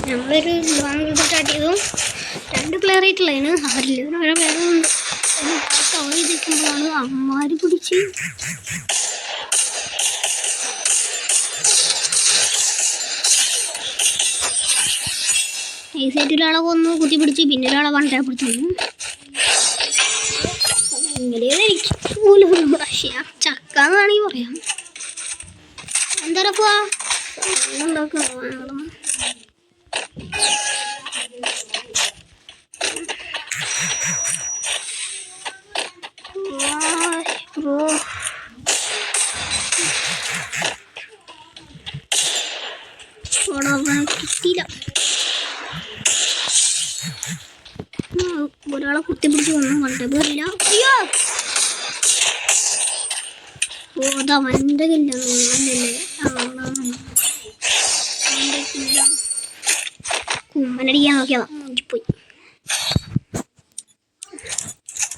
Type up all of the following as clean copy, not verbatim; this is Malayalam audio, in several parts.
നമ്മളൊരു ലോങ് വീഡിയോ സ്റ്റാർട്ട് ചെയ്തു. 2 പ്ലെയർ ആയിട്ടുള്ളതിന് അവരിൽ ഓരോ പ്ലെയറുണ്ട്. കവർ ചെയ്തിരിക്കുമ്പോഴാണ് അമ്മമാര് പിടിച്ച് ഈസായിട്ട് ഒരാളെ കൊന്നു കുത്തി പിടിച്ച് പിന്നെ ഒരാളെ വണ്ടപ്പെടുത്തു. ഇങ്ങനെയാണ് എനിക്ക് പോലും പക്ഷേ ചക്ക എന്ന് വേണമെങ്കിൽ പറയാം. എന്താ കിട്ടിയില്ല. ഒരാളെ കുത്തിപ്പിടിച്ച് ഒന്നും കണ്ടതില്ല. അയ്യോ ഓതാ വൻ്റെ കില്ല കുമ്മനടിക്കാൻ നോക്കിയതാ പോയി.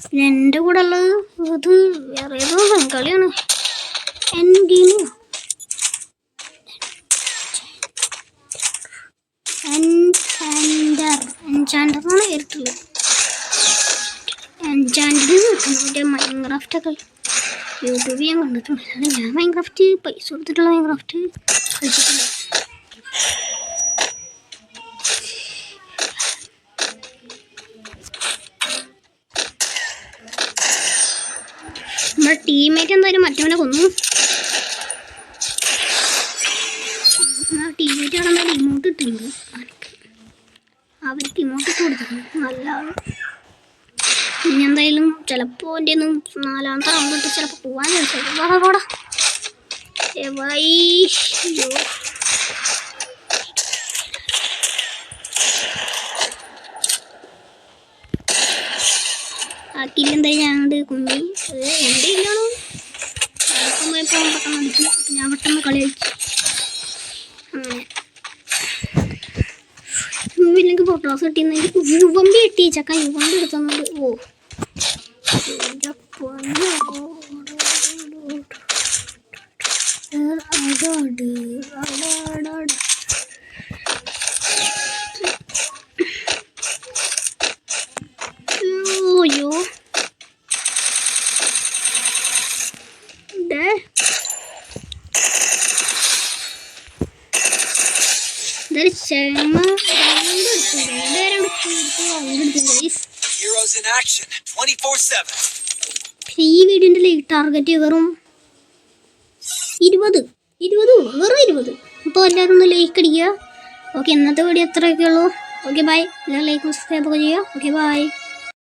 പിന്നെ എൻ്റെ കൂടെ ഉള്ളത് അത് വേറെ ഏതോ ബംഗാളിയാണ്. എൻചാൻഡറാണ് കേട്ടിട്ടുള്ളത്. എൻചാൻഡ് മൈൻക്രാഫ്റ്റൊക്കെ യൂട്യൂബിൽ ഞാൻ കണ്ടിട്ടുണ്ട്. ഞാൻ മൈൻക്രാഫ്റ്റ് പൈസ കൊടുത്തിട്ടുള്ള മൈൻക്രാഫ്റ്റ് കളിച്ചിട്ടില്ല. നമ്മുടെ ടീമേറ്റ് എന്തായാലും മറ്റവനെ കൊന്നു. ടീമേറ്റ് അവിടെ എന്തായാലും ഇമോട്ട് ഇട്ടുണ്ട്. അവർക്ക് ഇമോട്ട് ഇട്ട് കൊടുത്തിട്ടുണ്ട്. നല്ല ആള്. പിന്നെ എന്തായാലും ചിലപ്പോൾ എൻ്റെ ഒന്നും 4ാമത്തെ റൗണ്ട് ഇട്ട് ചിലപ്പോൾ പോകാൻ ചോദിച്ചത് പോടാ. ആ കില്ലെന്തായാലും ഞാനത് കുഞ്ഞി എൻ്റെ ഇല്ലാണോ പോയപ്പോൾ പെട്ടെന്ന് അടിച്ചു. ഞാൻ പെട്ടെന്ന് കളി കളിച്ചു. അങ്ങനെ ഇല്ലെങ്കിൽ ഫോട്ടോസ് കിട്ടിയെന്നെങ്കിൽ യുവമ്പി കിട്ടി. ചക്ക യുവമ്പി എടുത്തുന്നത്. ഓ അയ്യോ ഈ വീഡിയോന്റെ ലൈക്ക് ടാർഗറ്റ് വെറും 20 വെറും 20. അപ്പോൾ എല്ലാവരും ഒന്ന് ലൈക്ക് അടിക്കുക. ഓക്കെ, ഇന്നത്തെ വീഡിയോ എത്രയൊക്കെ ഉള്ളൂ. Okay bye. എല്ലാവരും ലൈക്ക് സബ്സ്ക്രൈബ് ഒക്കെ ചെയ്യുക. Okay bye.